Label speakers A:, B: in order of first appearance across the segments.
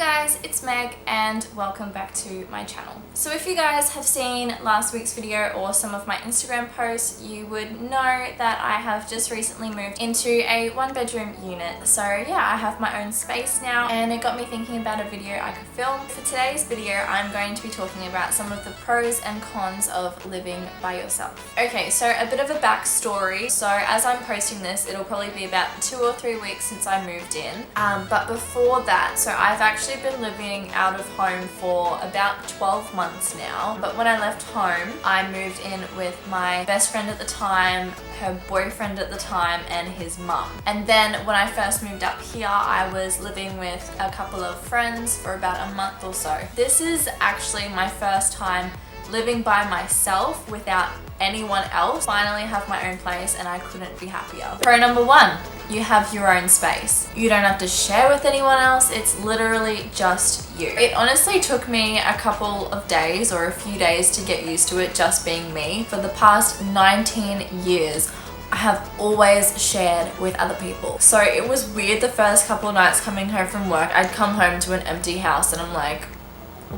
A: guys, it's Meg and welcome back to my channel. So if you guys have seen last week's video or some of my Instagram posts, you would know that I have just recently moved into a one-bedroom unit. So yeah, I have my own space now and it got me thinking about a video I could film. For today's video, I'm going to be talking about some of the pros and cons of living by yourself. Okay, so a bit of a backstory. So as I'm posting this, it'll probably be about 2 or 3 weeks since I moved in. But before that, so I've actually been living out of home for about 12 months now. But when I left home, I moved in with my best friend at the time, her boyfriend at the time, and his mum. And then when I first moved up here, I was living with a couple of friends for about a month or so. This is actually my first time living by myself without anyone else. Finally have my own place and I couldn't be happier. Pro number 1, you have your own space. You don't have to share with anyone else. It's literally just you. It honestly took me a couple of days or a few days to get used to it just being me. For the past 19 years, I have always shared with other people. So it was weird the first couple of nights coming home from work. I'd come home to an empty house and I'm like,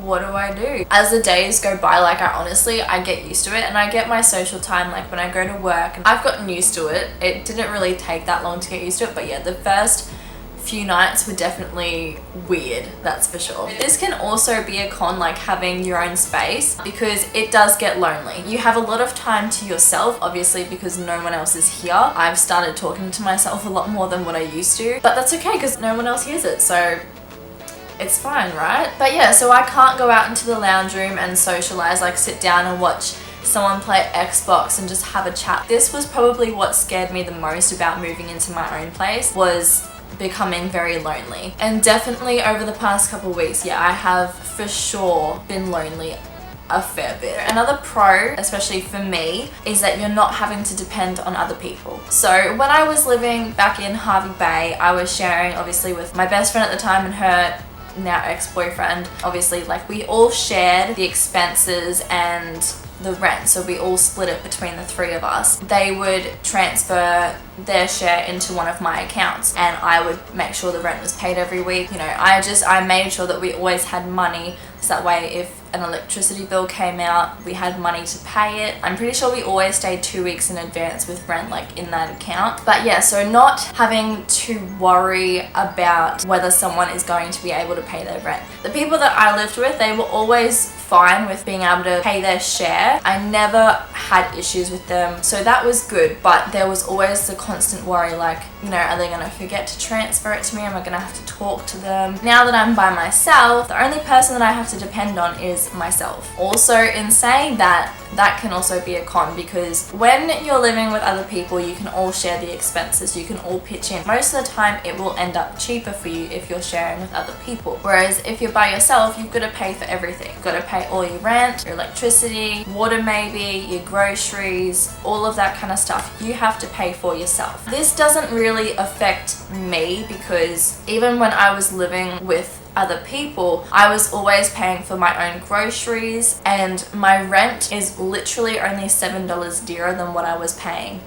A: what do I do? As the days go by, like I get used to it and I get my social time like when I go to work. I've gotten used to it. It didn't really take that long to get used to it, but yeah, the first few nights were definitely weird, that's for sure. This can also be a con, like having your own space, because it does get lonely. You have a lot of time to yourself, obviously, because no one else is here. I've started talking to myself a lot more than what I used to, but that's okay because no one else hears it, so it's fine, right? But yeah, so I can't go out into the lounge room and socialize, like sit down and watch someone play Xbox and just have a chat. This was probably what scared me the most about moving into my own place, was becoming very lonely. And definitely over the past couple of weeks, yeah, I have for sure been lonely a fair bit. Another pro, especially for me, is that you're not having to depend on other people. So when I was living back in Hervey Bay, I was sharing obviously with my best friend at the time and her now ex-boyfriend. Obviously, like, we all shared the expenses and the rent, so we all split it between the three of us. They would transfer their share into one of my accounts and I would make sure the rent was paid every week. You know, I made sure that we always had money, so that way if an electricity bill came out, we had money to pay it. I'm pretty sure we always stayed 2 weeks in advance with rent, like in that account. But yeah, so not having to worry about whether someone is going to be able to pay their rent. The people that I lived with, they were always fine with being able to pay their share. I never had issues with them, so that was good. But there was always the constant worry, like, you know, are they gonna forget to transfer it to me? Am I gonna have to talk to them? Now that I'm by myself, the only person that I have to depend on is myself. Also, in saying that, that can also be a con, because when you're living with other people, you can all share the expenses, you can all pitch in. Most of the time it will end up cheaper for you if you're sharing with other people. Whereas if you're by yourself, you've got to pay for everything. You've got to pay all your rent, your electricity, water maybe, your groceries, all of that kind of stuff you have to pay for yourself. This doesn't really affect me because even when I was living with other people, I was always paying for my own groceries, and my rent is literally only $7 dearer than what I was paying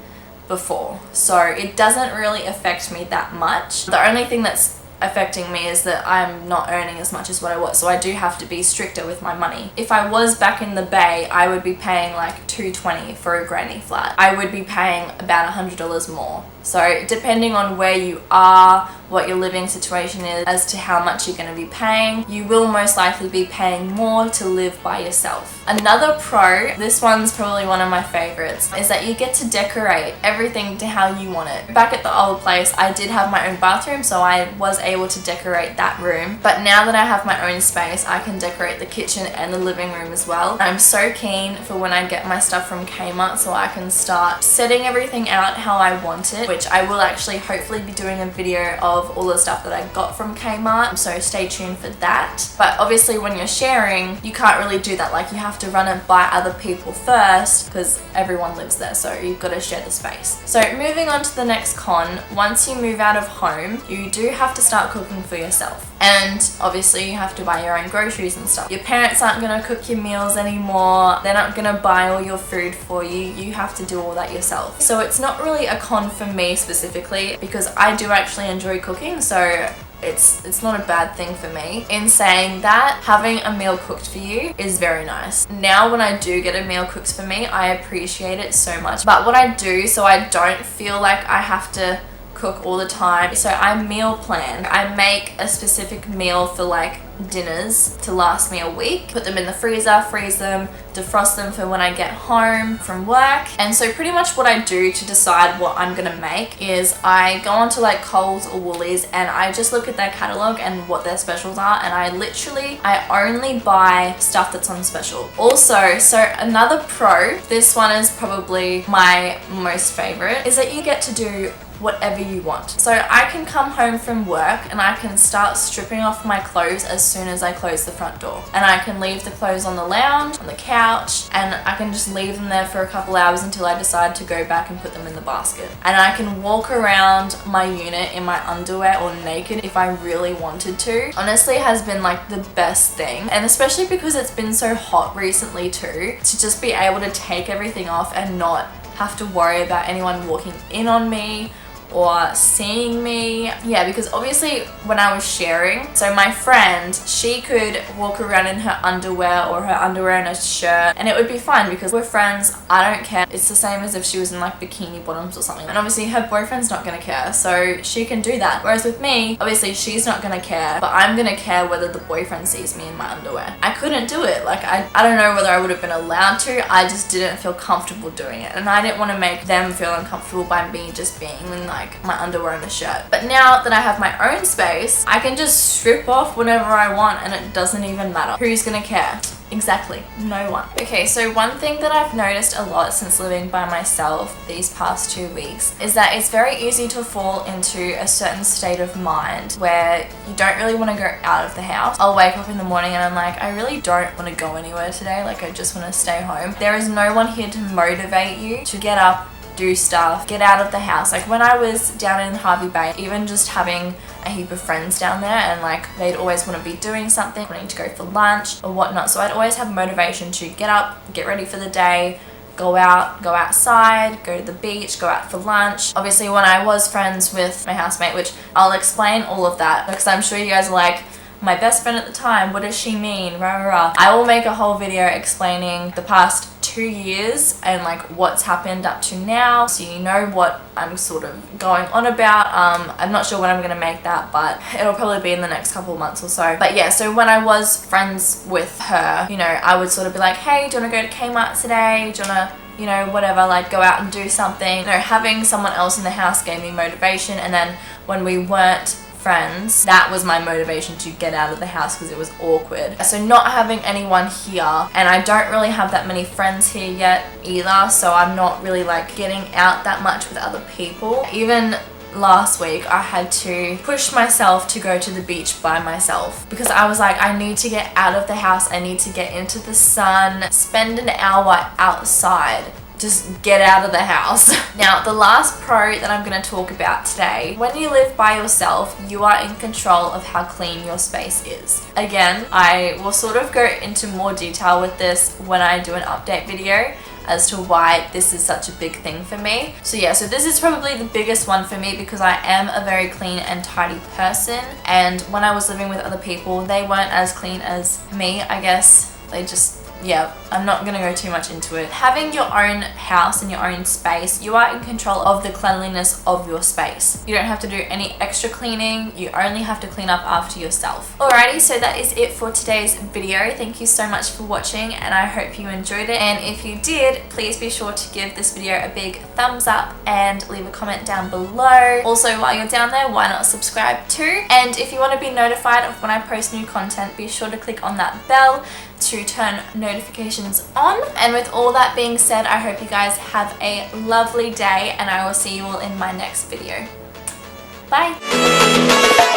A: before. So it doesn't really affect me that much. The only thing that's affecting me is that I'm not earning as much as what I was, so I do have to be stricter with my money. If I was back in the Bay, I would be paying like $220 for a granny flat. I would be paying about $100 more. So depending on where you are, what your living situation is, as to how much you're going to be paying, you will most likely be paying more to live by yourself. Another pro, this one's probably one of my favorites, is that you get to decorate everything to how you want it. Back at the old place, I did have my own bathroom, so I was able to decorate that room. But now that I have my own space, I can decorate the kitchen and the living room as well. I'm so keen for when I get my stuff from Kmart, so I can start setting everything out how I want it, which I will actually hopefully be doing a video of all the stuff that I got from Kmart, so stay tuned for that. But obviously when you're sharing, you can't really do that. Like, you have to run it by other people first because everyone lives there, so you've got to share the space. So moving on to the next con, once you move out of home, you do have to start cooking for yourself. And obviously you have to buy your own groceries and stuff. Your parents aren't going to cook your meals anymore. They're not going to buy all your food for you. You have to do all that yourself. So it's not really a con for me specifically, because I do actually enjoy cooking, so it's not a bad thing for me. In saying that, having a meal cooked for you is very nice. Now when I do get a meal cooked for me, I appreciate it so much. But what I do, so I don't feel like I have to cook all the time, so I meal plan. I make a specific meal for like dinners to last me a week, put them in the freezer, freeze them, defrost them for when I get home from work. And so pretty much what I do to decide what I'm gonna make is I go onto like Coles or Woolies and I just look at their catalog and what their specials are, and I only buy stuff that's on special. Also, so another pro, this one is probably my most favorite, is that you get to do whatever you want. So I can come home from work and I can start stripping off my clothes as soon as I close the front door. And I can leave the clothes on the lounge, on the couch, and I can just leave them there for a couple hours until I decide to go back and put them in the basket. And I can walk around my unit in my underwear or naked if I really wanted to. Honestly, it has been like the best thing. And especially because it's been so hot recently too, to just be able to take everything off and not have to worry about anyone walking in on me or seeing me. Yeah, because obviously when I was sharing, so my friend, she could walk around in her underwear or her underwear and a shirt and it would be fine because we're friends. I don't care. It's the same as if she was in like bikini bottoms or something. And obviously her boyfriend's not gonna care, so she can do that. Whereas with me, obviously she's not gonna care, but I'm gonna care whether the boyfriend sees me in my underwear. I couldn't do it. Like I don't know whether I would have been allowed to. I just didn't feel comfortable doing it. And I didn't want to make them feel uncomfortable by me just being in like my underwear and a shirt. But now that I have my own space, I can just strip off whenever I want and it doesn't even matter. Who's gonna care? Exactly, no one. Okay, so one thing that I've noticed a lot since living by myself these past 2 weeks is that it's very easy to fall into a certain state of mind where you don't really want to go out of the house. I'll wake up in the morning and I'm like, I really don't want to go anywhere today. Like I just want to stay home. There is no one here to motivate you to get up, do stuff, get out of the house. Like when I was down in Harvey Bay, even just having a heap of friends down there and like they'd always want to be doing something, wanting to go for lunch or whatnot. So I'd always have motivation to get up, get ready for the day, go out, go outside, go to the beach, go out for lunch. Obviously when I was friends with my housemate, which I'll explain all of that because I'm sure you guys are like, my best friend at the time, what does she mean? Rah, rah, rah. I will make a whole video explaining the past 2 years and like what's happened up to now, so you know what I'm sort of going on about. I'm not sure when I'm gonna make that, but it'll probably be in the next couple of months or so. But yeah, so when I was friends with her, you know, I would sort of be like, hey, do you want to go to Kmart today? Do you want to, you know, whatever, like go out and do something. You know, having someone else in the house gave me motivation. And then when we weren't friends, that was my motivation to get out of the house because it was awkward. So not having anyone here, and I don't really have that many friends here yet either, so I'm not really like getting out that much with other people. Even last week I had to push myself to go to the beach by myself because I was like, I need to get out of the house, I need to get into the sun, spend an hour outside, just get out of the house. Now, the last pro that I'm going to talk about today, when you live by yourself, you are in control of how clean your space is. Again, I will sort of go into more detail with this when I do an update video as to why this is such a big thing for me. So yeah, so this is probably the biggest one for me because I am a very clean and tidy person, and when I was living with other people, they weren't as clean as me, I guess. They just, yeah, I'm not gonna go too much into it. Having your own house and your own space, you are in control of the cleanliness of your space. You don't have to do any extra cleaning. You only have to clean up after yourself. Alrighty, so that is it for today's video. Thank you so much for watching and I hope you enjoyed it. And if you did, please be sure to give this video a big thumbs up and leave a comment down below. Also, while you're down there, why not subscribe too? And if you want to be notified of when I post new content, be sure to click on that bell to turn notifications on. And with all that being said, I hope you guys have a lovely day and I will see you all in my next video. Bye!